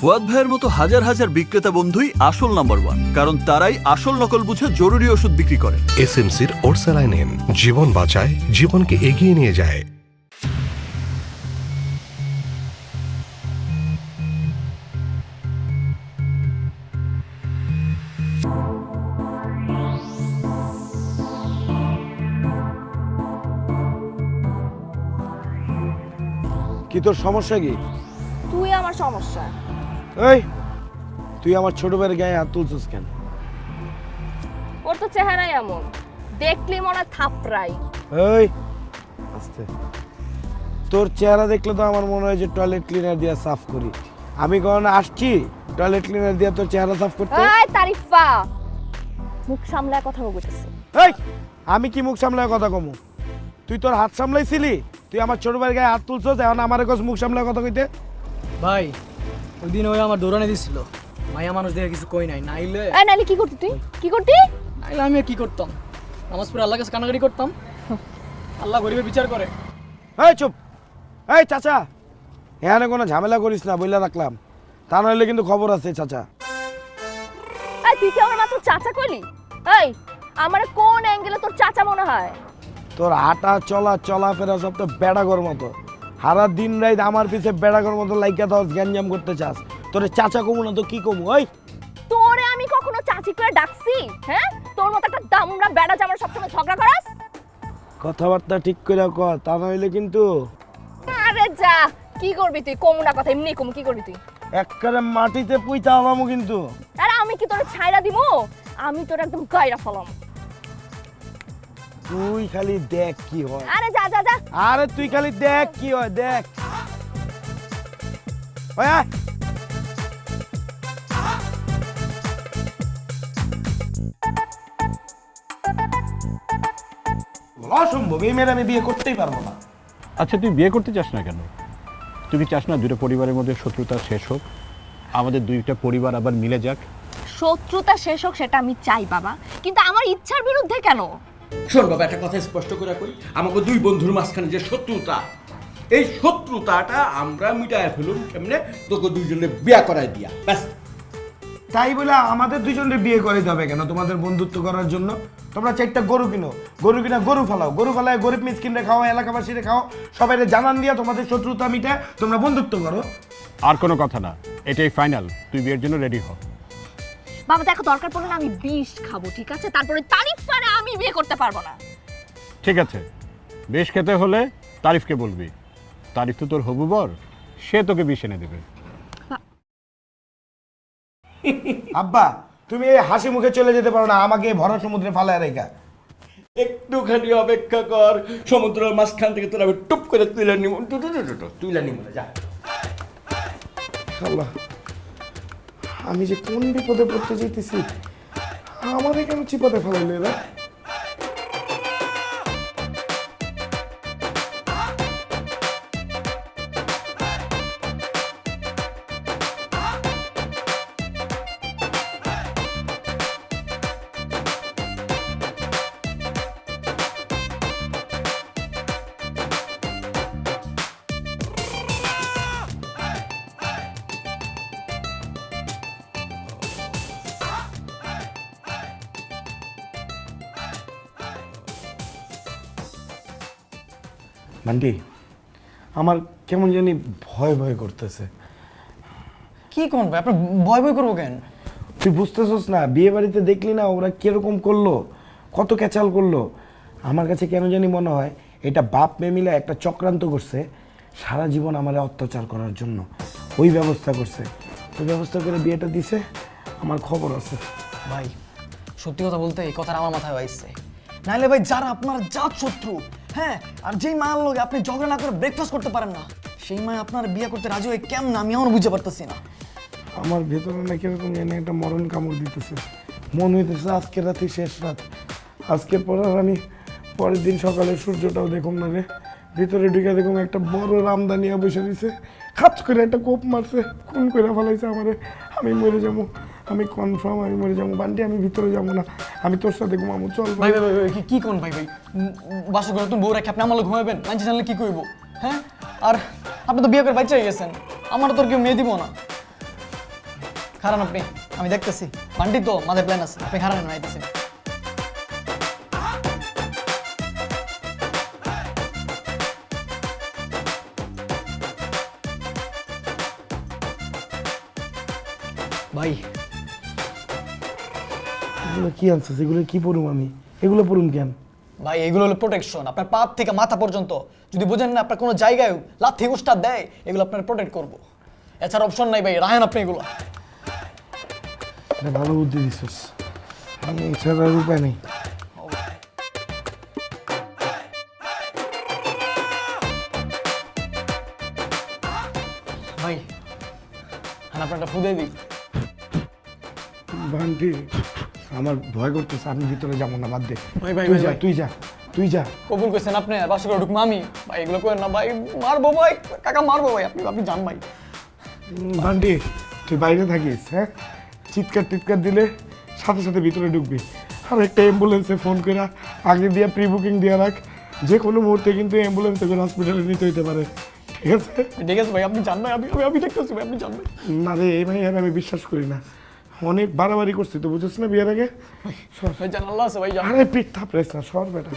ফুয়াদ ভাইয়ের মতো হাজার হাজার বিক্রেতা বন্ধুই আসল নাম্বার ওয়ান, কারণ তারাই আসল নকল বুঝে জরুরি ওষুধ বিক্রি করে। এসএমসির ওরসালাইন জীবন বাঁচায়, জীবনকে এগিয়ে নিয়ে যায়। কি তোর সমস্যা কি? তুই আমার সমস্যা। এই তুই আমার ছোট ভাইয়ের গায়ে হাত তুলছিস কেন? ওর তো চেহারাই এমন, দেখলি মনে হয় থাপড়াই। এই আস্তে, তোর চেহারা দেখলে তো আমার মনে হয় যে টয়লেট ক্লিনার দিয়ে সাফ করি। আমি কখনো আসছি টয়লেট ক্লিনার দিয়ে তোর চেহারা সাফ করতে? এই তারিফা, মুখ সামলায় কথা বলতেছিস। এই আমি কি মুখ সামলায় কথা কমু? তুই তোর হাত সামলাইছিলি, তুই আমার ছোট ভাইয়ের গায়ে হাত তুলছস, এখন আমার কাছে মুখ সামলায় কথা কইতে? ভাই ওই দিন ওই আমার দৌড়ানি দিছিল, মায়া মানুষ দেখে কিছু কই নাই, নাইলে এই নাইলে কি করতি তুই? কি করতি? নাইলে আমি আর কি করতাম? নামাজ পড়ে আল্লাহর কাছে কানাকাটি করতাম। আল্লাহ গরিবের বিচার করে। এই চুপ! এই চাচা, এখানে কোনো ঝামেলা করিস না বইলা রাখলাম, তা নইলে কিন্তু খবর আছে চাচা। এই তুই কি আমার মাত্র চাচা কইলি? এই আমার কোন অ্যাঙ্গেলে তোর চাচা মনে হয়? তোর হাঁটা চলা চলাফেরা সব তো বেড়াগর মতো, সারা দিন রাত আমার পিছে বেড়াগর মতো লাইকা দাও, গ্যাঞ্জাম করতে চাস। তোর চাচা কমু না তো কি কমু? ওই তোরে আমি কখনো চাচি করে ডাকছি? হ্যাঁ, তোর মতো একটা দামড়া বেড়া জামার সবসময় ঝগড়া করাস। কথাবার্তা ঠিক করে কর, তা নইলে কিন্তু আরে যা, কি করবি তুই? কমু না কথা, এমনি কমু। কি করবি তুই? একবারে মাটিতে পুইতা হলামু কিন্তু। আরে আমি কি তোর ছাইরা দিমু? আমি তোর একদম গায়রা ফলাম। তুই খালি দেখ কি হয়। আরে যা যা যা। আরে তুই খালি দেখ কি হয়, দেখ। ওই আয়। অসম্ভব, এই মেয়ের আমি বিয়ে করতেই পারবো না। আচ্ছা তুই বিয়ে করতে চাস না কেন? তুই কি চাস না দুটো পরিবারের মধ্যে শত্রুতা শেষ হোক, আমাদের দুইটা পরিবার আবার মিলে যাক? শত্রুতা শেষ হোক সেটা আমি চাই বাবা, কিন্তু আমার ইচ্ছার বিরুদ্ধে কেন? শোন বাবা, একটা কথা স্পষ্ট করে কই, আমাকে দুই বন্ধুর মাঝখানে যে শত্রুতা, এই শত্রুতাটা আমরা মিটায় ফেলুন কেমনে? তোকে দুইজনে বিয়া করাই দিয়া, ব্যাস। তাই বলে আমাদের দুজনের বিয়ে করে দেবে কেন? তোমাদের বন্ধুত্ব করার জন্য তোমরা চারটা গরু কিনো, গরু কিনা গরু ফালাও, গরু ফালায় গরিব মিসকিনরে খাও, এলাকাবাসীরে খাও, সবাই জানান দিয়া তোমাদের শত্রুতা মিটায় তোমরা বন্ধুত্ব করো। আর কোনো কথা না, এটাই ফাইনাল, তুই বিয়ের জন্য রেডি হ। বাবা দেখো, দরকার পড়লে না আমি বিষ খাবো, ঠিক আছে? তারপরে তারিফ পারে আমি বিয়ে করতে পারবো না। ঠিক আছে, বেশ খেতে হলে তারিফকে বলবি, তারিফ তো তোর হবু বর, সে তোকে বিষ এনে দেবে। আব্বা তুমি এই হাসি মুখে চলে যেতে পারো না, আমাকে এই ভরা সমুদ্রে ফালায় রেখা। একটুখানি অপেক্ষা কর, সমুদ্রের মাঝখান থেকে তোরা আমি টুপ করে তুলে নিব, তুলে নিব না, যা। আল্লাহ, আমি যে কোন বিপদে পড়তে যেতেছি, আমারে কেন চিপাতে ফেলাইলে এরা? বান্টি, আমার কেমন জানি ভয় ভয় করতেছে। কি কোন ভাই, আপনি ভয় ভয় করবো কেন? তুই বুঝতেছস না? বিয়ে বাড়িতে দেখলি না ওরা কিরকম করলো, কত ক্যাচাল করলো। আমার কাছে কেন জানি মনে হয় এটা বাপ মেয়ে মিলে একটা চক্রান্ত করছে, সারা জীবন আমার অত্যাচার করার জন্য। ওই ব্যবস্থা করছে, ওই ব্যবস্থা করে বিয়েটা দিছে। আমার খবর আছে ভাই সত্যি কথা বলতে এই কথাটা আমার মাথায় আইছে। নাইলে ভাই যারা আপনার জাত শত্রু, হ্যাঁ, আর যেই মায়ের লোক আপনি ঝগড়া না করে ব্রেকফাস্ট করতে পারেন না, সেই মায় আপনার বিয়ে করতে রাজি হয়ে কেমন আমি আমার বুঝতে পারতেছি না। আমার ভেতরে না কিরকম জানি একটা মরণ কামড় দিতেছে। মন হইতেছে আজকের রাতে শেষ রাত, আজকের পর আর আমি পরের দিন সকালে সূর্যটাও দেখুম না রে। ভিতরে ঢুকে দেখুম একটা বড় রামদানিয়া বসে দিছে, খাচ করে একটা কোপ মারছে, খুন করে ফেলাইছে আমারে। আমি মরে যাবো, আমি কনফার্ম আমি মরে যাবো। বান্টি আমি ভিতরে যাবো না, আমি তোর সাথে ঘুমাবো, চল। ভাই ভাই ভাই কি কোন ভাই ভাই, বাসা করে তুমি বউ রেখে আপনি আমার লোক ঘুমাবেন? মানুষ জানলে কি করবো? হ্যাঁ, আর আপনি তো বিয়ে করে বাচ্চা হয়ে গেছেন, আমার তোর কেউ মেয়ে দিব না। খারান আপনি, আমি দেখতেছি। বান্টি তো মাঝে প্ল্যান আছে, আপনি খারান আমি আইতেছি। ভাই এগুলো কি আনছিস? এগুলো কি পড়ুম আমি? এগুলো পড়ুম কেন? ভাই এগুলো হলো প্রোটেকশন, আপনার পা থেকে মাথা পর্যন্ত যদি বুঝেন না আপনার কোনো জায়গায় লাথি উস্তাদ দেয়, এগুলো আপনার প্রোটেক্ট করবো, এছাড়া অপশন নাই ভাই, রাহেন আপনি এগুলো। এটা ভালো বুদ্ধি দিছিস, আমি এছাড়া আর উপায় নেই। ভাই হ্যাঁ আপনার একটা ফুদে দিই। বান্টি আমার ভয় করতেছে, আমি ভিতরে যাবো না, বাদ দে। ভাই, ভাই, তুই ভাই, যা, ভাই। তুই যা, তুই যা। কবুল করছেন আপনি, আর বাসা করে ঢুকবো আমি। ভাই এগুলো করেন না ভাই, মারবো ভাই, কাকা মারবো ভাই, আপনি আপনি জান ভাই। বান্টি তুই বাইরে থাকিস, হ্যাঁ? চিৎকার টিৎকার দিলে সাথে সাথে ভিতরে ঢুকবি। আর একটা অ্যাম্বুলেন্সে ফোন করে আগে দিয়ে প্রি বুকিং দিয়ে রাখ, যে কোনো মুহূর্তে কিন্তু অ্যাম্বুলেন্সে করে হসপিটালে নিতে হইতে পারে, ঠিক আছে? ঠিক আছে ভাই, আপনি জান ভাই, আমি আমি আমি দেখতেছি ভাই, আপনি জান ভাই। না রে, এই ভাই আর আমি বিশ্বাস করি না, অনেক বাড়াবাড়ি করছি তো, বুঝছিস না বিয়ের আগে? সর। ভাই জান, আল্লাহ আছে ভাই, জান। আরে পিঠ থাপড়াইস না, সর বেটা।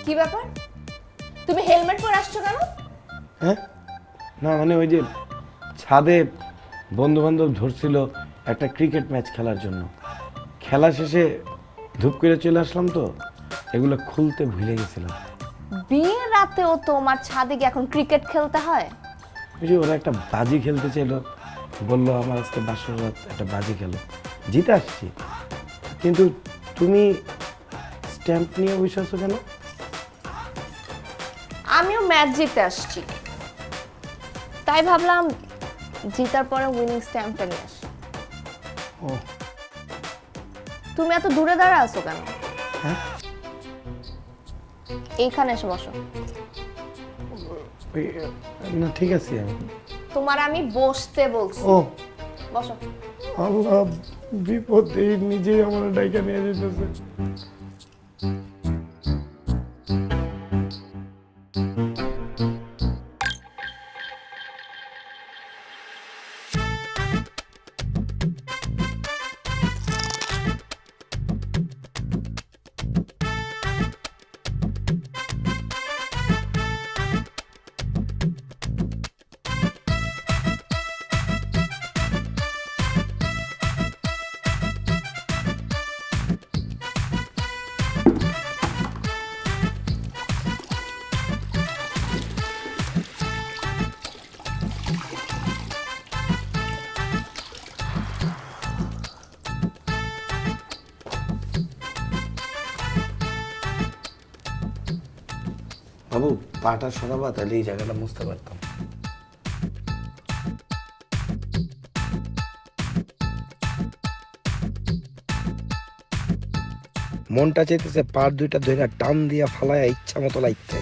কি ব্যাপার, তুমি হেলমেট পরে আসছো কেন? হ্যাঁ না মানে ওই যে ছাদে বন্ধু বান্ধব ধরছিল একটা ক্রিকেট ম্যাচ খেলার জন্য, খেলা শেষে ধূপ করে চলে আসলাম তো, এগুলো খুলতে ভুলে গেছিলাম। বিয়ের রাতেও তোমার ছাদে গিয়ে এখন ক্রিকেট খেলতে হয়? ওই যে ওরা একটা বাজি খেলতে চাইলো, বললো আমার আজকে বাসর রাত একটা বাজি খেলো, জিতে আসছি। কিন্তু তুমি স্ট্যাম্প নিয়ে বসে আছো কেন? আমিও ম্যাচ জিতে আসছি, তাই ভাবলাম জিতার পরে উইনিং স্ট্যাম্পটা নিয়ে আসি। ও তুমি এত দূরে দাঁড়া আছো কেন? হ্যাঁ এইখানে এসে বসো। ওই, না ঠিক আছে আমি। তোমার আমি বসতে বলছি, ও বসো। আল্লাহ, বিপদ, এই নিজেই আমার ডাইকা নিয়ে যেতেছে। বাবু পাটা সরাবা, তাহলে এই জায়গাটা মুছতে পারতাম। মনটা চাইতেছে পার দুইটা ধরে টান দিয়া ফালায় ইচ্ছা মতো লাইতে।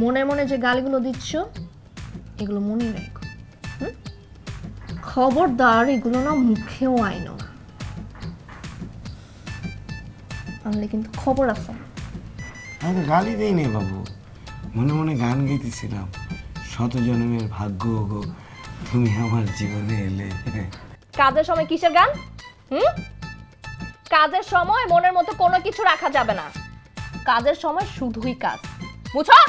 মনে মনে যে গালিগুলো দিচ্ছ এগুলো মনে রেখো, হুম? খবরদার এগুলো না মুখেও আইনো না, আনলে কিন্তু খবর আছে। আমি তো গালি দিই নে বাবু, মনে মনে গান গাইতেছিলাম, শত জন্মের ভাগ্য গো তুমি আমার জীবনে এলে। কাজের সময় কিসের গান? হুম? কাজের সময় মনের মতো কোনো কিছু রাখা যাবে না, কাজের সময় শুধুই কাজ, বুঝছো?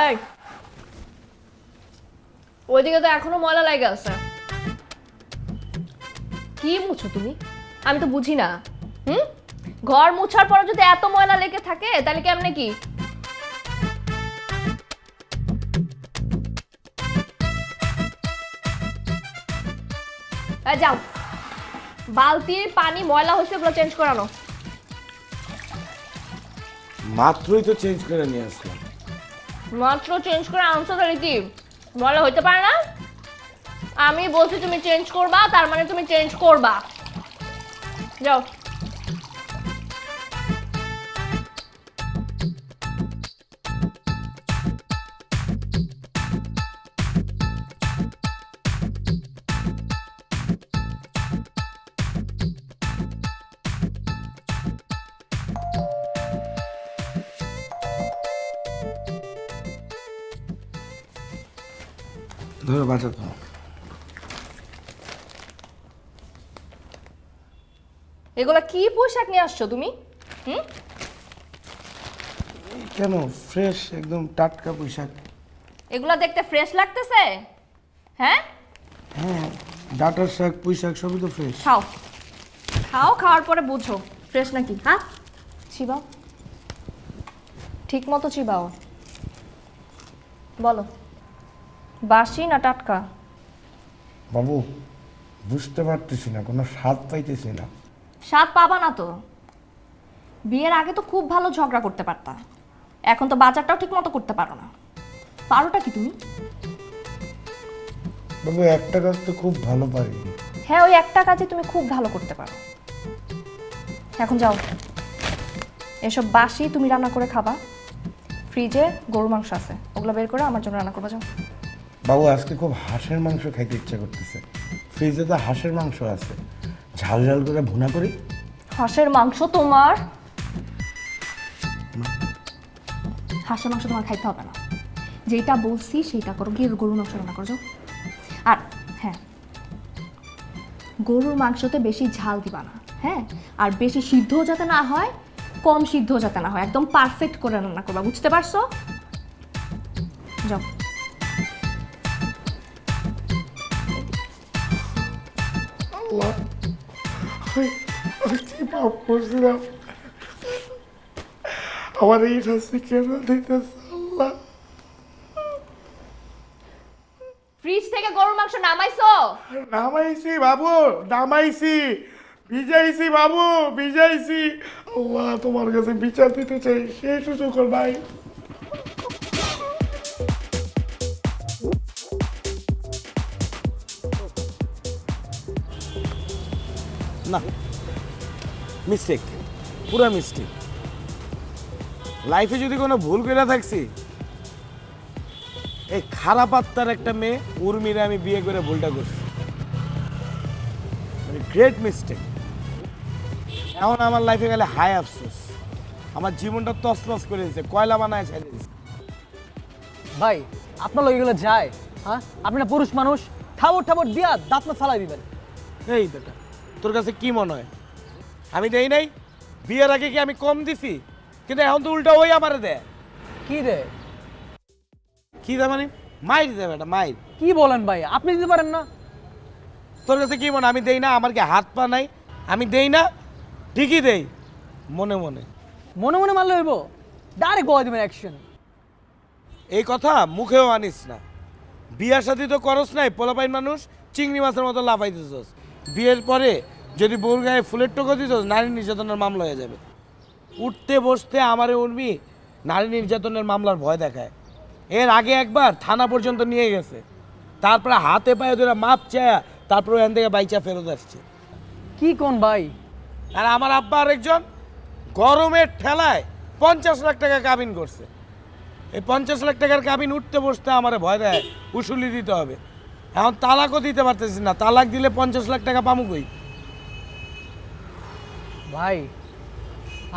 এই ওইদিকে তো এখনো ময়লা লাগে আছে, কি মুছো তুমি? আমি তো বুঝি না। হুম, ঘর মুছার পরে যদি এত ময়লা লেগে থাকে তাহলে কেমনে কি? যাও, বালতির পানি ময়লা হয়েছে, ওগুলো চেঞ্জ করানো। মাত্রই তো চেঞ্জ করে নিয়ে আসলাম। মাত্র চেঞ্জ করে আনছো তাহলে কি বলে হইতে পারে না? আমি বলছি তুমি চেঞ্জ করবা, তার মানে তুমি চেঞ্জ করবা। যাও। ধরো বাঁচা তো। এগুলা কি পোশাক নিয়ে আসছো তুমি? হুম? কেন ফ্রেশ একদম টাটকা পোশাক। এগুলা দেখতে ফ্রেশ লাগতেছে? হ্যাঁ হ্যাঁ, ডাটার শাক পুঁই শাক সবই তো ফ্রেশ। খাও, খাও, খাওয়ার পরে বুঝো ফ্রেশ নাকি। হ্যাঁ, চিবাও, ঠিক মতো চিবাও। বলো, বাসি না টাটকা? বাবু বুঝতে পারতেছি না, কোনো স্বাদ পাইতেছি না। স্বাদ পাবা না তো। বিয়ের আগে তো খুব ভালো ঝগড়া করতে পারতা, এখন তো বাজারটাও ঠিক মতো করতে পারো না। পারোটা কি তুমি? বাবু একটা কাজ তো খুব ভালো পারি। হ্যাঁ, ওই একটা কাজে তুমি খুব ভালো করতে পারো। এখন যাও, এসব বাসি তুমি রান্না করে খাবা। ফ্রিজে গরু মাংস আছে, ওগুলো বের করে আমার জন্য রান্না করবা। যাও। বাবু আজকে খুব হাঁসের মাংস খাইতে ইচ্ছা করতেছে, ফ্রিজে তো হাঁসের মাংস আছে, ঝাল ঝাল করে ভুনা করি। হাঁসের মাংস তোমার? হাঁসের মাংস তোমার খাইতে হবে না, যেটা বলছি সেটা করো, গিয়ে গরুর মাংস রান্না করো। যাও। আর হ্যাঁ, গরুর মাংসতে বেশি ঝাল দিবা না, হ্যাঁ? আর বেশি সিদ্ধও যাতে না হয়, কম সিদ্ধও যাতে না হয়, একদম পারফেক্ট করে রান্না করবা, বুঝতে পারছো? যাও। আল্লাহ, আমি কি পাপ করছিলাম? আমার এই শাস্তি কেন দিতেছে আল্লাহ? ফ্রিজ থেকে গরুর মাংস নামাইছো? নামাইছি বাবু, নামাইছি, ভিজাইছি বাবু, ভিজাইছি। আল্লাহ তোমার কাছে বিচার দিতে চাই, সেই সুযোগ কর ভাই। না, মিস্টেক, পুরো মিস্টেক। লাইফে যদি কোনো ভুল করে থাকছি, এই খারাপ আত্মার একটা মেয়ে উর্মিরা আমি বিয়ে করে ভুলটা করছি, মানে গ্রেট মিস্টেক। এখন আমার লাইফে গেলে হাই আফসোস, আমার জীবনটা তছনছ করে দিয়েছে, কয়লা বানায় ছেড়ে দিয়েছে। ভাই আপনার লোক এগুলো যায়? হ্যাঁ, আপনি না পুরুষ মানুষ, ঠাবর ঠাবর দিয়া দাঁত না ফালাই দিবেন। এই বেটা, তোর কাছে কি মনে হয় আমি দেই নাই? বিয়ের আগে কি আমি কম দিছি? কিন্তু এখন তো উল্টা ওই আমারে দেয়। কি দে? কি দেয় মানে? মাইর দেয় বেটা, মাইর। কি বলেন ভাই, আপনি দিতে পারেন না? তোর কাছে কি মনে আমি দেই না? আমার কি হাত পা নাই? আমি দেই না? ঠিকই দেই, মনে মনে। মনে মনে মারলে হইব? ডাইরেক্ট বলে দিবেন অ্যাকশন। এই কথা মুখেও আনিস না। বিয়ার সাথে তো করস নাই, পোলাপাইন মানুষ চিংড়ি মাছের মতো লাফাই দিছস। বিয়ের পরে যদি বউর গায়ে ফুলের টোকা দিছস, নারী নির্যাতনের মামলা হয়ে যাবে। উঠতে বসতে আমারে উর্মি নারী নির্যাতনের মামলার ভয় দেখায়। এর আগে একবার থানা পর্যন্ত নিয়ে গেছে, তারপরে হাতে পায়ে ধরে মাপ চায়া তারপরে এখান থেকে বাইচা ফেরত আসছে। কি কোন ভাই? আর আমার আব্বা আরেকজন গরমের ঠেলায় 50 লাখ টাকা কাবিন করছে। এই 50 লাখ টাকার কাবিন উঠতে বসতে আমার ভয় দেয়, উসুলি দিতে হবে। এখন তালাকও দিতে পারতেছি না, তালাক দিলে 50 লাখ টাকা পামু কই? ভাই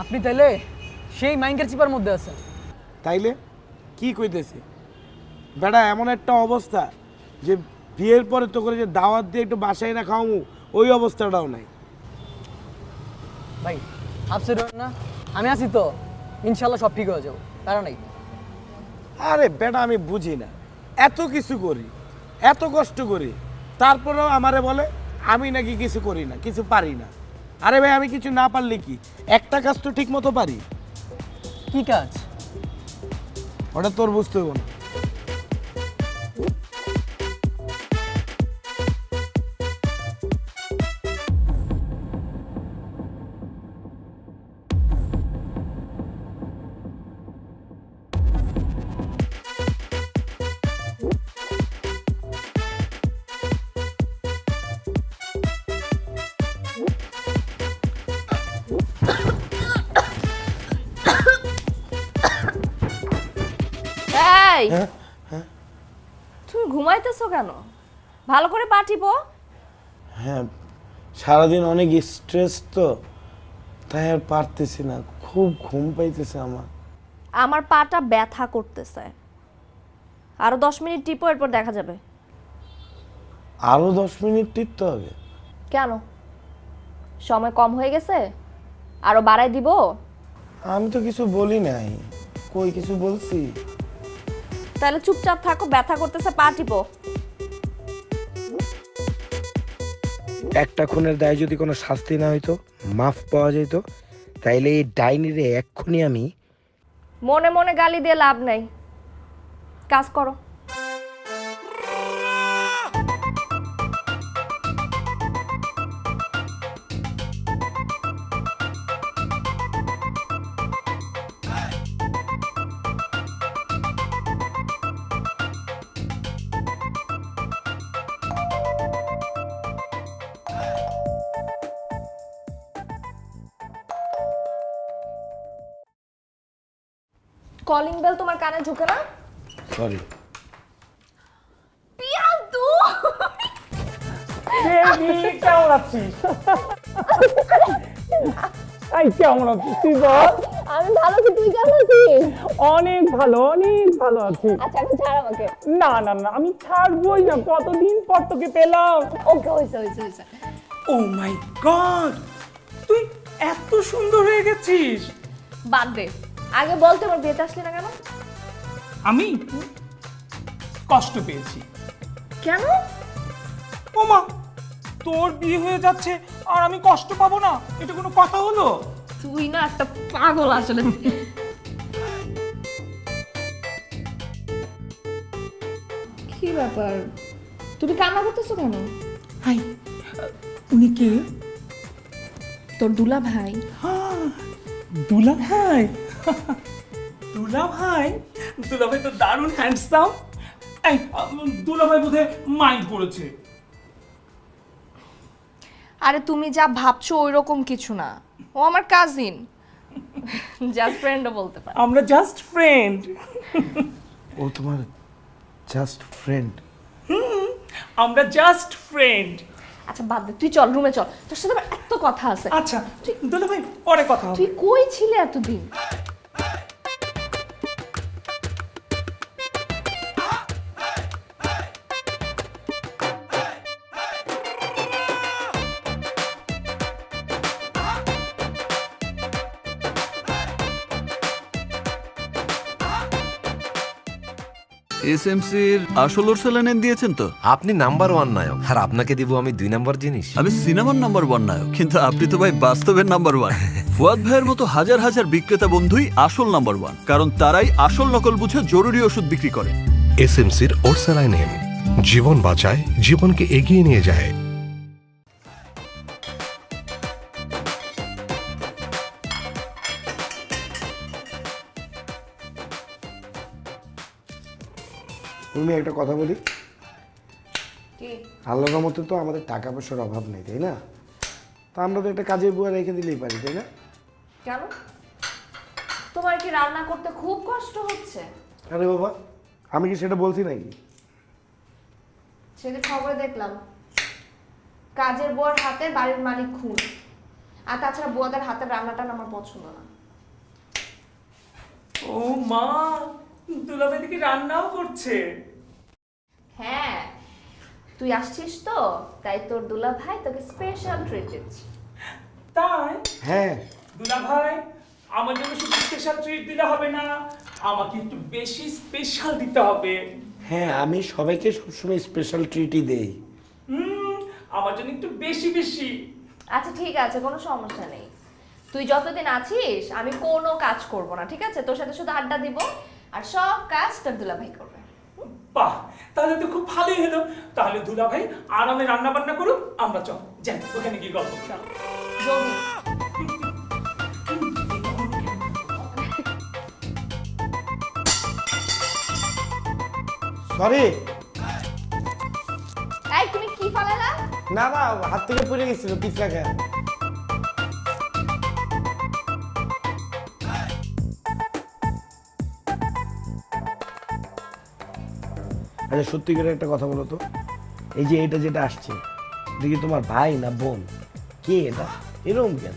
আপনি তাইলে সেই মাইন্ডের চিপার মধ্যে আছেন। তাইলে কি কইতেছি বেটা, এমন একটা অবস্থা যে বিয়ের পরে তো করে যে দাওয়াত দিয়ে একটু বাসায় না খাওয়ামু, ওই অবস্থাটাও নাই। ভাই আপসেট হন না, আমি আছি তো, ইনশাল্লাহ সব ঠিক হয়ে যাবে, তারা নাই। আরে বেটা আমি বুঝি না, এত কিছু করি, এত কষ্ট করি, তারপরেও আমারে বলে আমি নাকি কিছু করি না, কিছু পারি না। আরে ভাই আমি কিছু না পারলে কি, একটা কাজ তো ঠিক মতো পারি। কি কাজ? ওটা তোর বুঝতে হইব না। এই তুমি ঘুমাইতেছো কেন? ভালো করে পা টিপো। হ্যাঁ, সারাদিন অনেক স্ট্রেস তো, তাই আর পারতেছি না, খুব ঘুম পাইতেছে আমার। আমার পাটা ব্যথা করতেছে, আরো 10 মিনিট টিপো, এরপর দেখা যাবে। আরো 10 মিনিট টিপতে হবে? কেন, সময় কম হয়ে গেছে? আরো বাড়াই দিব? আমি তো কিছু বলি নাই। কই কিছু বলছি? তাহলে চুপচাপ থাকো, ব্যথা করতেছে, পা টিপো। একটা খুনের দায় যদি কোনো শাস্তি না হইতো, মাফ পাওয়া যেত, তাইলে এই ডাইনিরে এক্ষুনি আমি। মনে মনে গালি দিয়ে লাভ নাই, কাজ করো। কলিং বেল তোমার কানে ঢুকে না? সরি। পিয়াদু, কেমন আছিস? এই কেমন আছিস তুই বল? আমি ভালো আছি, তুই কেমন আছিস? অনেক ভালো আছি। আচ্ছা এখন ছাড় আমাকে। না না না, আমি ছাড়বই না, কতদিন পর তোকে পেলাম। ওকে, হইছে। ও মাই গড, তুই এত সুন্দর হয়ে গেছিস। বাদ দে, আগে বল তোমার বিয়েতে আসলি না কেন? আমি কষ্ট পেয়েছি। কেন? ওমা, তোর বিয়ে হয়ে যাচ্ছে আর আমি কষ্ট পাবো না, এটা কোনো কথা হলো? তুই না একটা পাগল আসলে। কি ব্যাপার, তুমি কান্না করতেছো কেন? হাই, উনি কে? তোর দুলা ভাই। দুলা ভাই? দুলা ভাই? দুলা ভাই তো দারুণ হ্যান্ডসাম। এই দুলা ভাই বোধহয় মাইন্ড করেছে। আরে তুমি যা ভাবছো ওই রকম কিছু না, ও আমার কাজিন, জাস্ট ফ্রেন্ডও বলতে পারে। আমরা জাস্ট ফ্রেন্ড। ও তোমার জাস্ট ফ্রেন্ড? আমরা জাস্ট ফ্রেন্ড। আচ্ছা বাদ দে, তুই চল রুমে চল, তোর সাথে আমার এত কথা আছে। আচ্ছা দুলা ভাই, পরে কথা হবে। তুই কই ছিলে এতদিন? এসএমসির আসল ওর স্যালাইন দিয়েছেন তো? আপনি নাম্বার 1 নায়ক, আর আপনাকে দিব আমি 2 নাম্বার জিনিস। আমি সিনেমার নাম্বার 1 নায়ক, কিন্তু আপনি তো ভাই বাস্তবের নাম্বার 1। ফুয়াদ ভাইয়ের মতো হাজার হাজার বিক্রেতা বন্ধুই আসল নাম্বার 1, কারণ তারাই আসল নকল বুঝে জরুরি ওষুধ বিক্রি করে। এসএমসির ওরসালাইন, জীবন বাঁচায়, জীবনকে এগিয়ে নিয়ে যায়। তুমি একটা কথা বলি, কি? আল্লাহর মতো তো আমাদের টাকা পয়সার অভাব নেই, তাই না? তা আমরা তো একটা কাজের বুয়া রেখে দিলেই পারি, তাই না? কেন, তোমার কি রান্না করতে খুব কষ্ট হচ্ছে? আরে বাবা, আমি কি সেটা বলছি নাকি? সেদিন খবরে দেখলাম কাজের বুয়ার হাতে বাড়ির মালিক খুন, আর তাছাড়া বুয়াদের হাতের রান্নাটা আমার পছন্দ না। ও মা, দুলা ভাই দেখি রান্নাও করছে। হ্যাঁ, তুই আসছিস তো, তাই তোর দুলা ভাই তোকে স্পেশাল ট্রিট দিচ্ছে। তাই? হ্যাঁ। দুলা ভাই, আমার জন্য শুধু স্পেশাল ট্রিট দিলে হবে না, আমাকে একটু বেশি স্পেশাল দিতে হবে। হ্যাঁ, আমি সবাইকে সবসময় স্পেশাল ট্রিটই দেই। আমার জন্য একটু বেশি বেশি। আচ্ছা ঠিক আছে, কোনো সমস্যা নেই। তুই যতদিন আছিস আমি কোনো কাজ করব না, ঠিক আছে? তোর সাথে শুধু আড্ডা দিব, আর সব কাজ তোর দুলা ভাই করবে। বাহ, তাহলে তো খুব ভালোই হলো। তাহলে দুলা ভাই আরামে রান্না বান্না করুক, আমরা চল যাই ওখানে গিয়ে গল্প করি। জমি সরি। এই তুমি কি ফালালা? না না, হাত থেকে পড়ে গেছিল পিছলা খায়। আচ্ছা সত্যি করে একটা কথা বলো তো, এই যে এটা যেটা আসছে দেখি তোমার ভাই না বোন, কে এটা, এরকম কেন?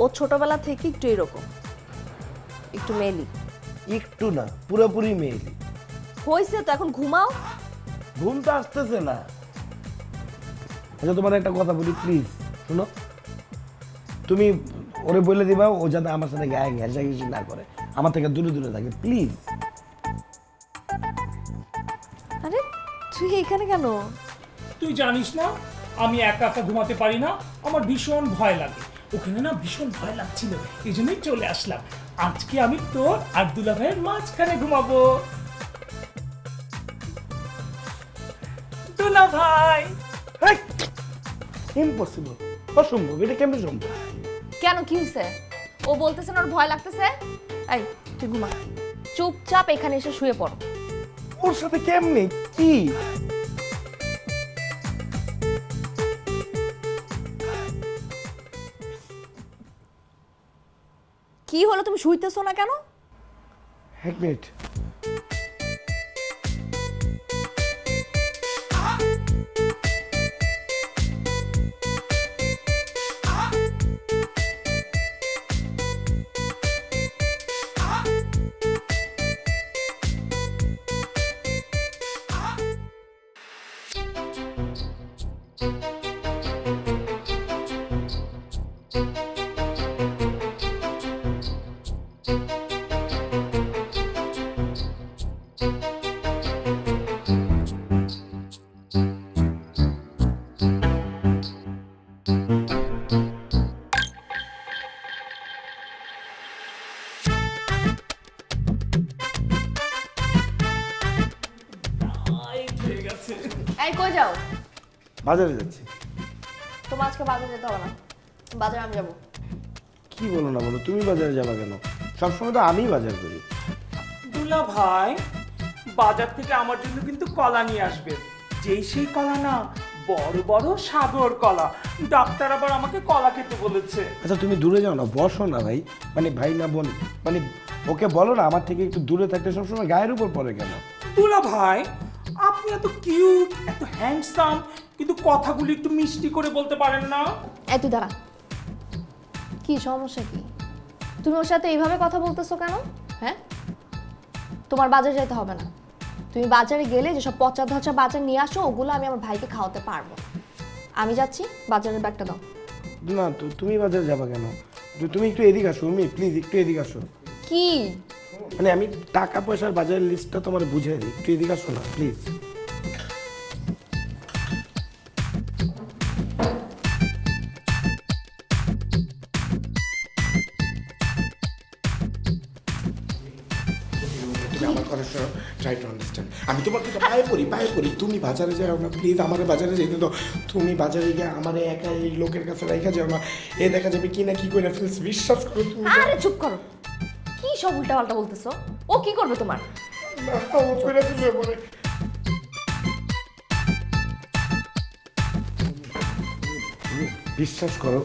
ও ছোটবেলা থেকে একটু এরকম, একটু মেলি একটু না, পুরোপুরি মেয়েলি। হয়েছে তো, এখন ঘুমাও। ঘুম তো আসতেছে না। আচ্ছা তোমার একটা কথা বলি প্লিজ, শোনো, তুমি ওরে বলে দিবা ও যাতে আমার সাথে গায়ে ঘেঁষাঘেঁষি না করে, আমার থেকে দূরে দূরে থাকে প্লিজ। আরে তুই এখানে কেন? তুই জানিস না আমি একা একা ঘুমাতে পারি না, আমার ভীষণ ভয় লাগে। ওখানে না ভীষণ ভয় লাগছিল, এই জন্যই চলে আসলাম। আজকে আমি তোর আর দুলা ভাইয়ের মাঝখানে ঘুমাবো। দুলা ভাই, ইম্পসিবল, অসম্ভব, এটা কেমন সম্ভব? কেন, কি হয়েছে? ও বলতেছে না ওর ভয় লাগতেছে। এই তুই ঘুমা, চুপচাপ এখানে এসে শুয়ে পড়ো। ওর সাথে কেমনে কি? কি হলো, তুমি শুইতেছো না কেন? এক মিনিট। এই কই যাও? বাজারে যাচ্ছি। তোমার আজকে বাজারে যেতে হবে না, বাজারে আমি যাবো। কি বলো না বলো, তুমি বাজারে যাবা কেন? সবসময় তো আমিই বাজার করি। দুলা ভাই বাজার থেকে আমার জন্য কিন্তু কলা নিয়ে আসবে, যেই সেই কলা না, বড় বড় সাগর কলা। ডাক্তার আবার আমাকে কলা খেতে বলেছে। আচ্ছা তুমি দূরে যাও না, বসো না ভাই, মানে ভাই না বোন, মানে ওকে বলো না আমার থেকে একটু দূরে থাকতে, সবসময় গায়ের উপর পড়ে কেন? দুলা ভাই আপনি এত কিউট, এত হ্যান্ডসাম, কিন্তু কথাগুলি একটু মিষ্টি করে বলতে পারেন না? এই তুই দাঁড়া, কি সমস্যা কি? তুমি ওর সাথে এইভাবে কথা বলতেছো কেন? হ্যাঁ, তোমার বাজারে যেতে হবে না। তুমি বাজারে গেলে যেসব পচা ধচা বাজার নিয়ে আসো, ওগুলো আমি আমার ভাইকে খাওয়াতে পারবো। আমি যাচ্ছি, বাজারের ব্যাগটা দাও। না তো তুমি বাজারে যাবা কেন? তুমি একটু এদিকে আসো, উর্মি প্লিজ একটু এদিকে আসো। কি? মানে আমি টাকা পয়সার বাজারের লিস্টটা তোমার বুঝিয়ে দিই, একটু এদিকে আসো না প্লিজ। তুমি আমার কথা শোনো, ট্রাই টু আন্ডারস্ট্যান্ড। আমি তোমার কথা পায়ে পড়ি, তুমি বাজারে যাও না প্লিজ, আমার বাজারে যেতে দাও। তুমি বাজারে গিয়ে আমার একা এই লোকের কাছে রেখে যাও না, এ দেখা যাবে কি না কি করে ফেলছি, বিশ্বাস করো তুমি। আরে চুপ করো, কি সব উল্টাপাল্টা বলতেছো? ও কি করবে তোমার? বিশ্বাস করো,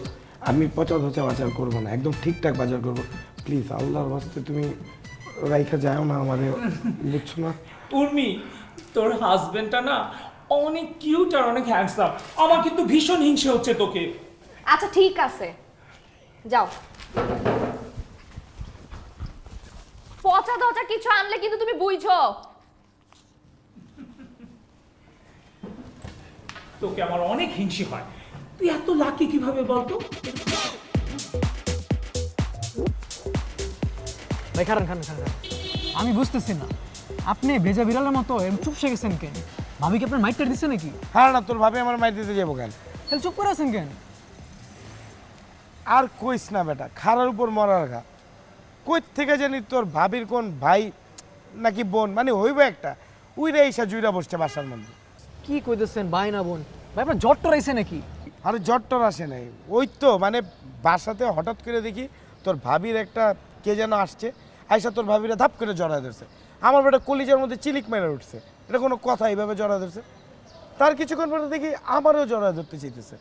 আমি পচা ধচা বাজার করবো না, একদম ঠিকঠাক বাজার করবো। প্লিজ আল্লাহর বাস্তে তুমি রাইখা যাও না আমাদের, বুঝছো না? উর্মি, তোর হাজবেন্ডটা না অনেক কিউট আর অনেক হ্যান্ডসাম, আমার কিন্তু ভীষণ হিংসে হচ্ছে তোকে। আচ্ছা ঠিক আছে, যাও। পচা ধচা কিছু আনলে কিন্তু তুমি বুঝছো। তোকে আমার অনেক হিংসে হয়, তুই এত লাকি কিভাবে বলতো? ভাই খারান খারান খারান, আমি বুঝতেছি না আপনি ভেজা বিড়ালের মতো এরকম চুপসে গেছেন কেন? ভাবি কি আপনার মাইকটা দিচ্ছে নাকি? হ্যাঁ না, তোর ভাবে আমার মাইর দিতে যাবো কেন? তাহলে চুপ করে আছেন কেন? আর কইস না বেটা, খারার উপর মরার ঘা। কই থেকে জানি তোর ভাবির কোন ভাই নাকি বোন, মানে হইব একটা, উইরা এইসা জুইরা বসছে বাসার মধ্যে। কি কইতেছেন ভাই না বোন? ভাই আপনার জ্বর টর আইছে নাকি? আরে জ্বর টর আসে নাই, ওই তো মানে বাসাতে হঠাৎ করে দেখি তোর ভাবির একটা কে যেন আসছে, আইসা তোর ভাবিরা ধাপ করে জড়ায় ধরছে। আমার বেটা কলিজার মধ্যে চিলিক মেরে উঠছে, এটা কোনো কথা এইভাবে জড়ায় ধরছে। তার কিছুক্ষণ পরে দেখি আমারও জড়ায় ধরতে চাইতেছে।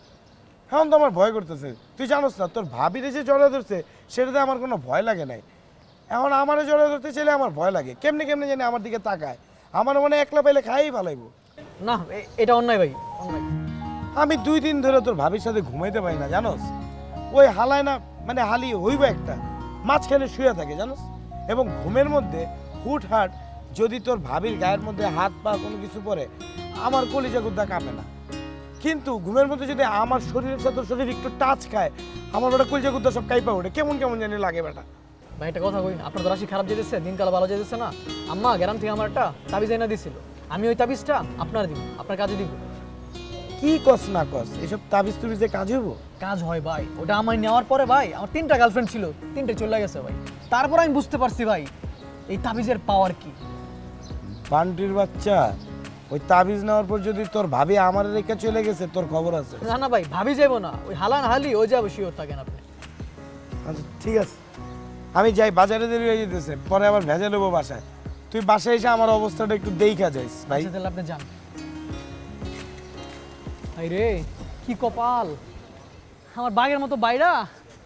এখন তো আমার ভয় করতেছে, তুই জানোস না তোর ভাবিরে যে জড়ায় ধরছে সেটাতে আমার কোনো ভয় লাগে নাই। এখন আমারও জড়ায় ধরতে চাইলে আমার ভয় লাগে, কেমনে কেমনে জানি আমার দিকে তাকায়, আমার মনে হয় একলা পাইলে খাইই ভালাইবো। না এটা অন্যায় ভাই, অন্যায়। আমি 2 দিন ধরে তোর ভাবির সাথে ঘুমাইতে পারি না জানোস। ওই হালায় না মানে হালি হইব একটা মাঝখানে শুয়ে থাকে জানোস, এবং ঘুমের মধ্যে হুটহাট যদি তোর ভাবির গায়ের মধ্যে হাত পা কোনো কিছু পরে আমার কলিজা গুদ্দা কাঁপে না, কিন্তু ঘুমের মধ্যে যদি আমার শরীরের সাথে তোর শরীর একটু টাচ খায় আমার বেটা কলিজা গুদ্দা সব কাইপা ওঠে, কেমন কেমন জানি লাগে বেটা। ভাই একটা কথা কই, আপনার তো রাশি খারাপ যেতেছে, দিনকাল ভালো যেতেছে না। আম্মা গ্রাম থেকে আমার একটা তাবিজ এনে দিছিল, আমি ওই তাবিজটা আপনার দিব, আপনার কাজে দিব। কি কস না কস, এসব তাবিজ তুবিজে কাজ হইব? কাজ হয় ভাই, ওটা আমার নেওয়ার পরে ভাই আমার 3টা গার্লফ্রেন্ড ছিল, 3টে চলে গেছে ভাই। তারপর আমি বুঝতে পারছি ভাই এই তাবিজের পাওয়ার কি। বান্টির বাচ্চা, ওই তাবিজ নেওয়ার পর যদি তোর ভাবি আমার রেখে চলে গেছে তোর খবর আছে? না না ভাই, ভাবি যাবো না, ওই হালান হালি ও যাবো, শিওর থাকেন আপনি। আচ্ছা ঠিক আছে, আমি যাই, বাজারে দেরি হয়ে যেতেছে, পরে আবার ভেজে নেবো বাসায়। তুই বাসায় এসে আমার অবস্থাটা একটু দেখা যাইস ভাই। আচ্ছা তাহলে আপনি যান। ভাই রে কি কপাল, আমার বাঘের মতো বাইরা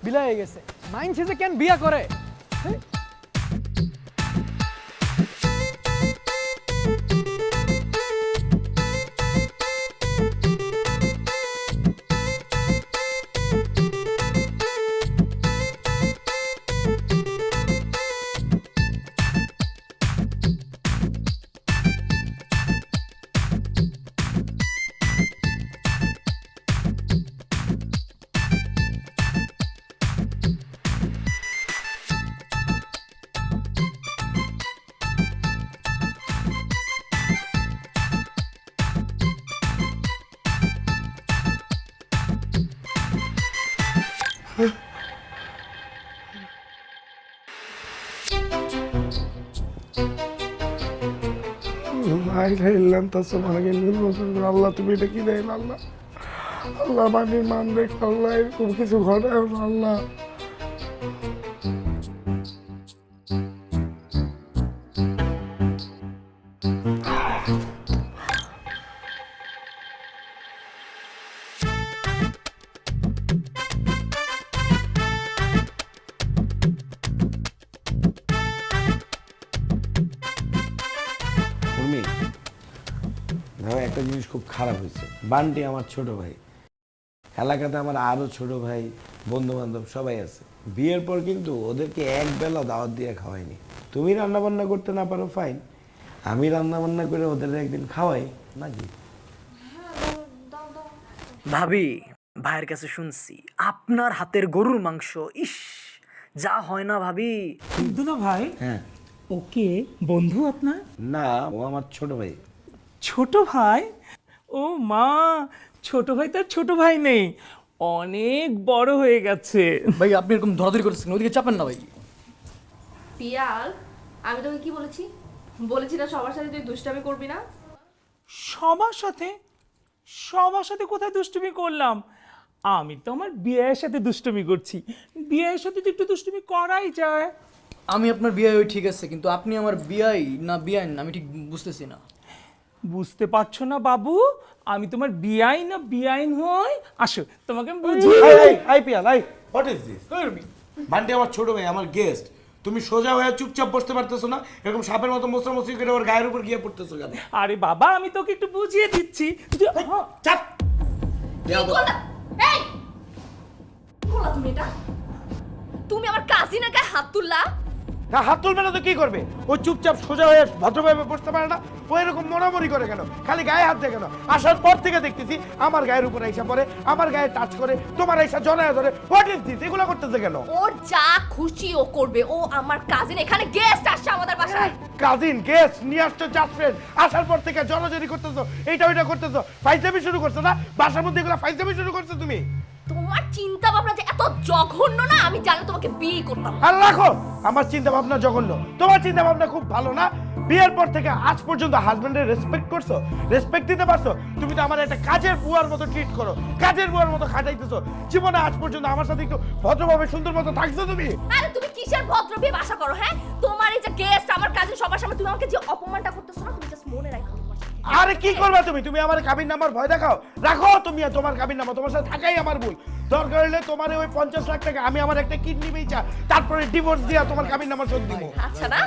বিলা হয়ে গেছে। মাইন শেষে কেন বিয়া করে? হেই। আল্লাহ তুমি এটা কি দেয় আল্লাহ, আল্লাহ মানির মান দেখ আল্লাহ, এরকম কিছু ঘটায় না আল্লাহ। একটা জিনিস খুব খারাপ হয়েছে, বান্টি আমার ছোট ভাই, এলাকাতে আমার আরো ছোট ভাই বন্ধু বান্ধব সবাই আছে, বিয়ের পর কিন্তু ওদেরকে এক বেলা দাওয়াত দিয়ে খাওয়াইনি। তুমি রান্না বান্না করতে না পারো ফাইন, আমি রান্না বান্না করে ওদের একদিন খাওয়াই নাকি? ভাবি ভাইয়ের কাছে শুনছি আপনার হাতের গরুর মাংস, ইস যা হয় না ভাবি। দুলা ভাই, হ্যাঁ। ওকে বন্ধু আপনার? না, ও আমার ছোট ভাই। ছোট ভাই? ও মা, ছোট ভাই তার ছোট ভাই নেই, অনেক বড় হয়ে গেছে। ভাই আপনি এরকম ধরাধরি করছেন, ওদিকে চাপেন না ভাই। পিয়াল, আমি তোকে কি বলেছি? বলেছি না সবার সাথে তুই দুষ্টামি করবি না? সবার সাথে? সবার সাথে কোথায় দুষ্টুমি করলাম? আমি তো আমার বিয়ের সাথে দুষ্টুমি করছি, বিয়ের সাথে তো একটু দুষ্টুমি করাই যায়। আমি আপনার বিয়ে ওই ঠিক আছে, কিন্তু আপনি আমার বিয়াই না বিয়াইন আমি ঠিক বুঝতেছি না। বুঝতে পারছো না বাবু, আমি তোমার বিয়াই না বিয়াইন হই? আসো তোমাকে আমি বুঝিয়ে I Piyal, I what is this? Bunty আমার ছোট ভাই, আমার গেস্ট, তুমি সোজা হয়ে চুপচাপ বসতে পারতেছো না, এরকম সাপের মতো মোছরামুছি করে ওর গায়ের উপর গিয়ে পড়তেছো কেন? আরে বাবা আমি তোকে একটু বুঝিয়ে দিচ্ছি। চাপ। তুমি এটা, তুমি আমার কাজিনের গায়ে হাত তুললা? হাত তুলবে না তো কি করবে? ও চুপচাপ সোজা হয়ে ভদ্রভাবে বসতে পারে না, ও এরকম মরামরি করে কেন? খালি গায়ে হাত দেয় কেন? আসার পর থেকে দেখতেছি আমার গায়ের উপর আইসা পড়ে, আমার গায়ে টাচ করে, তোমার আইসা জড়ায় ধরে। What is this? এগুলো করতেছে কেন? ওর যা খুশি ও করবে, ও আমার কাজিন, এখানে গেস্ট আসছে আমাদের বাসায়। কাজিন গেস্ট নিয়ে আসছো, জাস্ট ফ্রেন্ড, আসার পর থেকে জড়াজড়ি করতেছো, এইটা ওইটা করতেছো, ফাইজলামি শুরু করছো না? বাসার মধ্যে এগুলো ফাইজলামি শুরু করছো তুমি? তোমার চিন্তা ভাবনা যে এত জঘন্য না, আমি জানলে তোমাকে বিয়ে করতাম। আর রাখো, আমার চিন্তা ভাবনা জঘন্য, তোমার চিন্তা ভাবনা খুব ভালো না। বিয়ের পর থেকে আজ পর্যন্ত হাজবেন্ডের রেসপেক্ট করছো, রেসপেক্ট দিতে পারছো? তুমি তো আমার একটা কাজের বুয়ার মতো ট্রিট করো, কাজের বুয়ার মতো খাটাইতেছো। জীবনে আজ পর্যন্ত আমার সাথে একটু ভদ্রভাবে সুন্দর মতো থাকছো তুমি? আরে তুমি কিসের ভদ্র বিয়ে বাসা করো? হ্যাঁ, তোমার এই যে গেস্ট আমার কাজিন সবার সামনে তুমি আমাকে যে অপমানটা করতেছো না, তুমি জাস্ট মনে রাখো। আরে কি করবা তুমি? তুমি আমার কাবিন নাম্বার ভয় দেখাও? রাখো তুমি তোমার কাবিন নাম্বার, তোমার সাথে থাকাই আমার ভুল। দরকার হলে তোমার ওই 50 লাখ টাকা আমি আমার একটা কিডনি বেচা তারপরে ডিভোর্স দিয়া তোমার কাবিন নাম্বার শোধ দিব। আচ্ছা না,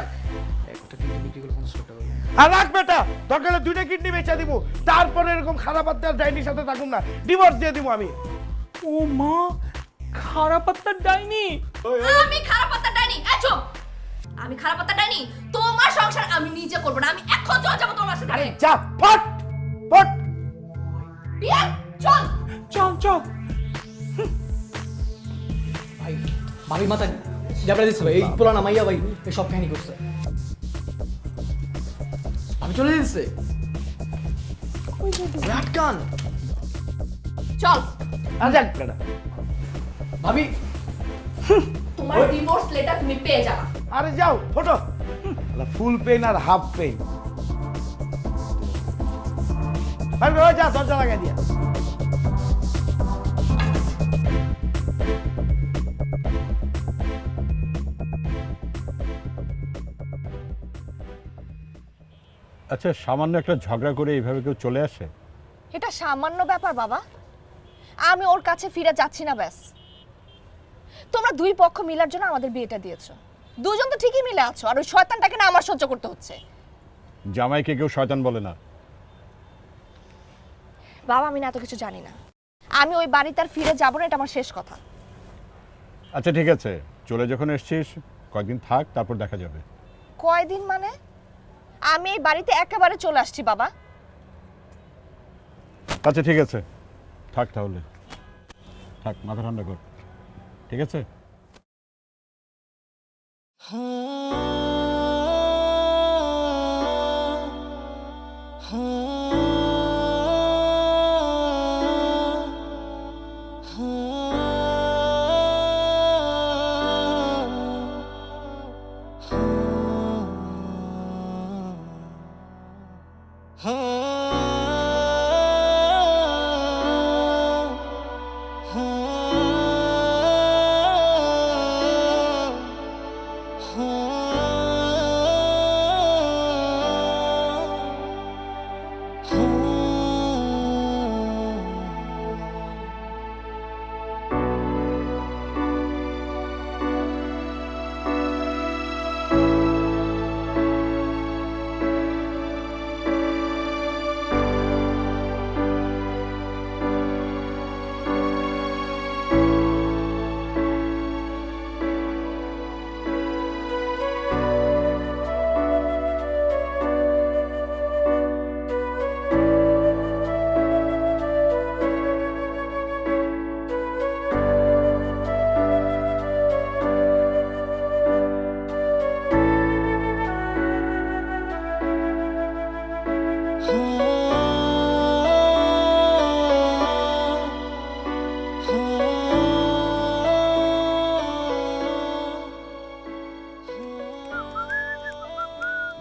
একটা কিডনি বিক্রি করে 50 লাখ টাকা। আর রাখ বেটা, দরকার হলে 2টা কিডনি বেচা দিব, তারপরে এরকম খারাপ আত্মার ডাইনির সাথে থাকুন না, ডিভোর্স দিয়ে দিব আমি। ও মা, খারাপ আত্মার ডাইনি? আমি খারাপ আত্মার ডাইনি? চুপ! আমি খারাপ আত্মার ডাইনি? তোমার সংসার আমি নিজে করব না, আমি এখন চলে যাবো তোমার সাথে। যা, ফট ফট। বিয়ান, চল চল চল। ভাই ভাবি মাথা জাবড়া দিচ্ছে ভাই, এই পোলা না মাইয়া ভাই এই সব কাহিনী করছে। আমি চলে দিচ্ছে আটকান। চল। আর যাক বেটা। ভাবি তোমার ডিভোর্স লেটার তুমি পেয়ে যাবা। আরে যাও ফটো, ফুল পেন আর হাফ পেন। যা, দরজা লাগাই দিয়া। আচ্ছা, সামান্য একটা ঝগড়া করে এইভাবে কেউ চলে আসে? এটা সামান্য ব্যাপার বাবা, আমি ওর কাছে ফিরে যাচ্ছি না ব্যাস। তোমরা দুই পক্ষ মিলার জন্য আমাদের বিয়েটা দিয়েছো, দুজন তো ঠিকই মিলে আছো, আর ওই শয়তানটাকে না আমার সহ্য করতে হচ্ছে। জামাইকে কেউ শয়তান বলে না। বাবা আমি না এত কিছু জানি না, আমি ওই বাড়িতে আর ফিরে যাবো না, এটা আমার শেষ কথা। আচ্ছা ঠিক আছে, চলে যখন এসছিস কয়েকদিন থাক, তারপর দেখা যাবে। কয়দিন মানে? আমি এই বাড়িতে একেবারে চলে আসছি বাবা। আচ্ছা ঠিক আছে, থাক তাহলে, থাক, মাথা ঠান্ডা কর, ঠিক আছে?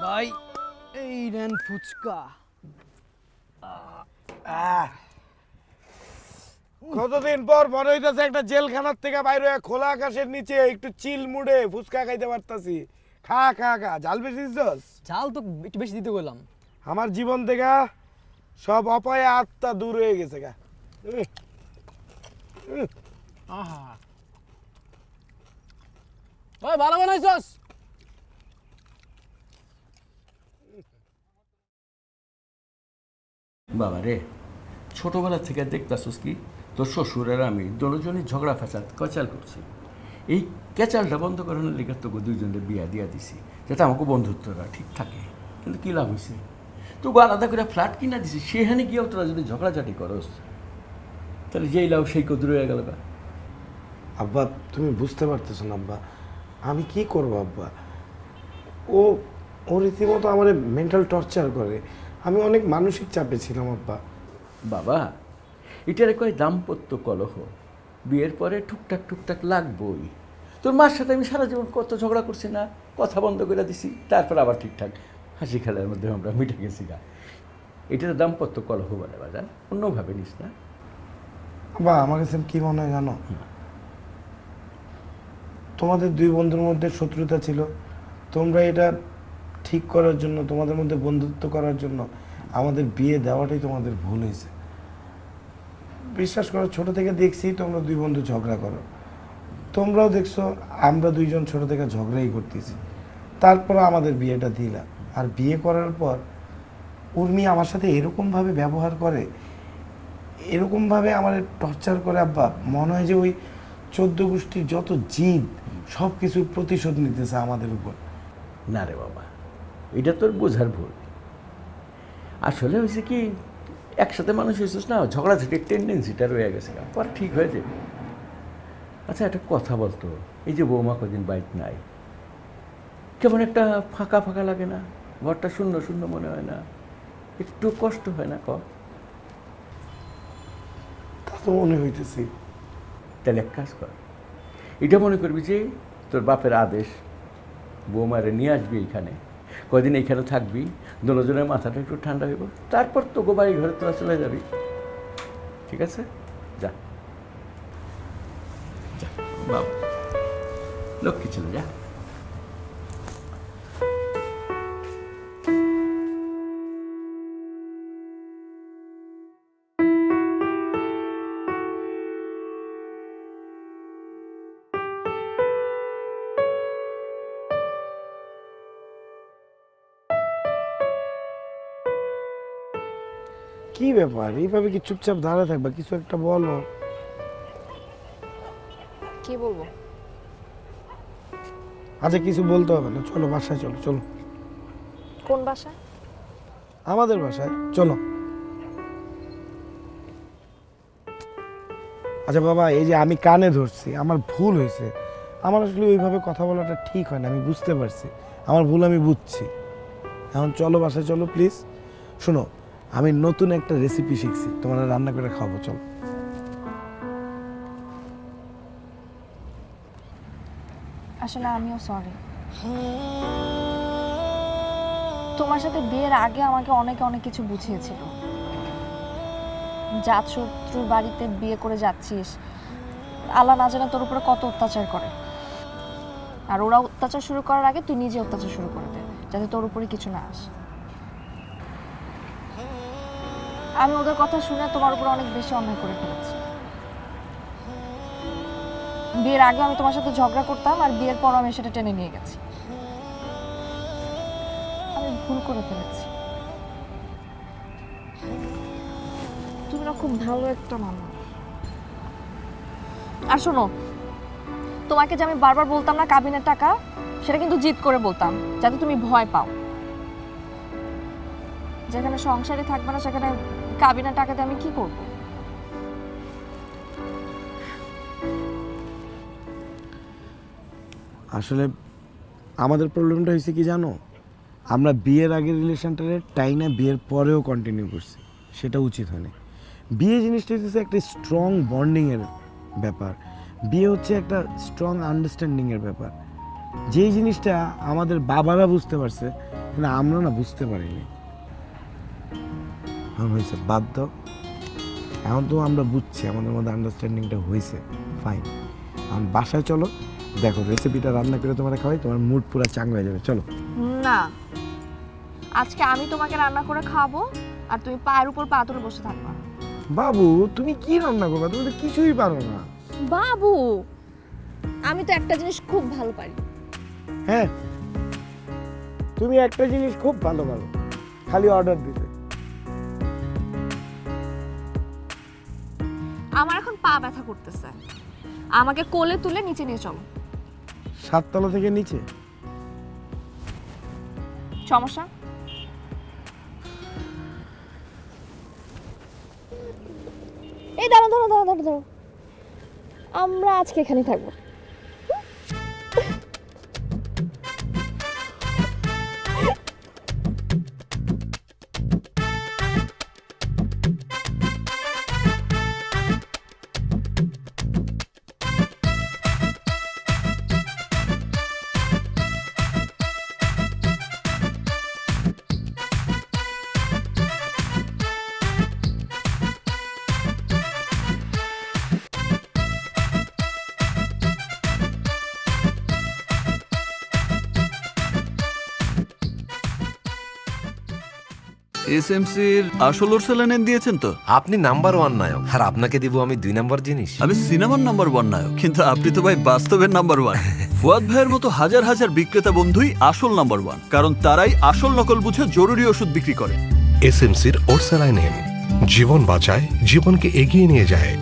ভাই এই নেন ফুচকা। কতদিন পর মনে হইতেছে একটা জেলখানার থেকে বাইরে হয়ে খোলা আকাশের নিচে একটু চিল মুড়ে ফুচকা খাইতে পারতাছি। খা খা খা, ঝাল বেশি দিছস? ঝাল তো একটু বেশি দিতে বললাম। আমার জীবন থেকে সব অপায় আত্মা দূর হয়ে গেছে গা। আহা ওই ভালো বানাইছস। বাবা রে, ছোটবেলা থেকে দেখতাছিস কি তোর শ্বশুর আর আমি দুজনই ঝগড়া ফ্যাসাদ কচাল করছি। এই ক্যাচালটা বন্ধ করানোর লিগে তোকে দুইজনের বিয়া দিয়া দিছি, যাতে আমাকে বন্ধুত্বরা ঠিক থাকে। কিন্তু কী লাভ হয়েছে? তোকে আলাদা করে ফ্ল্যাট কিনা দিছি, সেখানে গিয়েও তোরা যদি ঝগড়াঝাটি করস, তাহলে যেই লাভ সেই কদূর হয়ে গেল। আব্বা তুমি বুঝতে পারতেছো না আব্বা, আমি কি করব আব্বা? ও ও রীতিমতো আমার মেন্টাল টর্চার করে, আমি অনেক মানসিক চাপে ছিলাম আব্বা। বাবা, এটারে কয় দাম্পত্য কলহ। বিয়ের পরে টুকটাক টুকটাক লাগবই। তোর মার সাথে আমি সারা জীবন কত ঝগড়া করছি না, কথা বন্ধ করে দিছি, তারপর আবার ঠিকঠাক হাসি খেলার মধ্যে আমরা মিটে গেছি গা। এটার দাম্পত্য কলহ বলে বাজান, অন্যভাবে নিস না। আব্বা আমার কাছে কি মনে হয় জানো, তোমাদের দুই বন্ধুর মধ্যে শত্রুতা ছিল, তোমরা এটা ঠিক করার জন্য, তোমাদের মধ্যে বন্ধুত্ব করার জন্য আমাদের বিয়ে দেওয়াটাই তোমাদের ভুল হয়েছে। বিশ্বাস করো, ছোট থেকে দেখছি তোমরা দুই বন্ধু ঝগড়া করো, তোমরাও দেখছো আমরা দুইজন ছোট থেকে ঝগড়াই করতেছি, তারপর আমাদের বিয়েটা দিলা। আর বিয়ে করার পর উর্মি আমার সাথে এরকমভাবে ব্যবহার করে, এরকমভাবে আমার টর্চার করে আব্বা, মনে হয় যে ওই 14 গোষ্ঠীর যত জিদ সব কিছুর প্রতিশোধ নিতেছে আমাদের উপর। না রে বাবা, এটা তোর বোঝার ভুল। আসলে হয়েছে কি, একসাথে মানুষ হয়েছিস না, ঝগড়াঝাটির টেন্ডেন্সিটা রয়ে গেছে, পর ঠিক হয়ে যাবে। আচ্ছা একটা কথা বলতো, এই যে বৌমা কদিন বাইক নাই, কেমন একটা ফাঁকা ফাঁকা লাগে না? ঘরটা শূন্য শূন্য মনে হয় না? একটু কষ্ট হয় না? তা তো মনে হইতেছি। তাহলে এক কাজ কর, এটা মনে করবি যে তোর বাপের আদেশ, বৌমারে নিয়ে আসবি এইখানে, কদিন এইখানে থাকবি, দুজনের মাথাটা একটু ঠান্ডা হইব, তারপর তোকে বাড়ি ঘরে তোরা চলে যাবি। ঠিক আছে? যা যা বাবা, লক্ষ্মী ছিল, যা। কি ব্যাপার, এইভাবে কি চুপচাপ দাঁড়ায় থাকবা? কিছু একটা বলো। কি বলবো? আচ্ছা কিছু বলতে হবে না, চলো বাসায় চলো। চলো কোন বাসায়? আমাদের বাসায় চলো। আচ্ছা বাবা, এই যে আমি কানে ধরছি, আমার ভুল হয়েছে। আমার আসলে ওইভাবে কথা বলাটা ঠিক হয় না, আমি বুঝতে পারছি আমার ভুল, আমি বুঝছি। এখন চলো বাসায় চলো প্লিজ। শোনো, আমি নতুন একটা রেসিপি শিখছি, তোমরা রান্না করে খাবো, চলো। আসলে আমিও সরি। তোমার সাথে বিয়ের আগে আমাকে অনেকে অনেক কিছু বুঝিয়েছিল। জাত শত্রুর বাড়িতে বিয়ে করে যাচ্ছিস, আল্লাহ না জানে তোর উপরে কত অত্যাচার করে, আর ওরা অত্যাচার শুরু করার আগে তুই নিজে অত্যাচার শুরু করে দে, যাতে তোর উপরে কিছু না আসে। আমি ওদের কথা শুনে তোমার উপর অনেক বেশি অন্যায় করে ফেলেছি। বিয়ের আগে আমি তোমার সাথে ঝগড়া করতাম, আর বিয়ের পর আমি সেটা টেনে নিয়ে গেছি। আমি ভুল করে ফেলেছি। তুমি না খুব ভালো একটা মানুষ। আর শোনো, তোমাকে যে আমি বারবার বলতাম না কাবিনের টাকা, সেটা কিন্তু জিদ করে বলতাম, যাতে তুমি ভয় পাও। যেখানে সংসারে থাকবে না সেখানে কাবিনের টাকাতে আমি কি করব? আসলে আমাদের প্রবলেমটা হয়েছে কি জানো, আমরা বিয়ের আগের রিলেশনটারে টাইনা বিয়ের পরেও কন্টিনিউ করছি, সেটা উচিত হয়নি। বিয়ে জিনিসটা হচ্ছে একটা স্ট্রং বন্ডিংয়ের ব্যাপার, বিয়ে হচ্ছে একটা স্ট্রং আন্ডারস্ট্যান্ডিংয়ের ব্যাপার। যেই জিনিসটা আমাদের বাবারা বুঝতে পারছে, কিন্তু আমরা না বুঝতে পারিনি। এখন হয়েছে, বাদ দাও। এখন তো আমরা বুঝছি, আমাদের মধ্যে আন্ডারস্ট্যান্ডিংটা হয়েছে, ফাইন। এখন বাসায় চলো, দেখো রেসিপিটা রান্না করে তোমার খাওয়াই, তোমার মুড পুরো চাঙ্গা হয়ে যাবে। চলো। না, আজকে আমি তোমাকে রান্না করে খাবো, আর তুমি পায়ের উপর পা তুলে বসে থাকবা। বাবু তুমি কি রান্না করবা? তুমি তো কিছুই পারো না। বাবু, আমি তো একটা জিনিস খুব ভালো পারি। হ্যাঁ, তুমি একটা জিনিস খুব ভালো পারো, খালি অর্ডার দিতে। আমার এখন পা ব্যথা করতেছে, আমাকে কোলে তুলে নিচে নিয়ে চলো। 7 তলা থেকে নিচে? সমস্যা? এই দাঁড়াও দাঁড়াও দাঁড়াও দাঁড়াও দাঁড়াও, আমরা আজকে এখানেই থাকবো। এসএমসির আসল ওর স্যালাইন দিয়েছেন তো? আপনি নাম্বার 1 নায়ক, আর আপনাকে দিব আমি 2 নাম্বার জিনিস। আমি সিনেমার নাম্বার 1 নায়ক, কিন্তু আপনি তো ভাই বাস্তবের নাম্বার 1। ফুয়াদ ভাইয়ের মতো হাজার হাজার বিক্রেতা বন্ধুই আসল নাম্বার ওয়ান, কারণ তারাই আসল নকল বুঝে জরুরি ওষুধ বিক্রি করে। এসএমসির ওরসালাইন এম জীবন বাঁচায়, জীবনকে এগিয়ে নিয়ে যায়।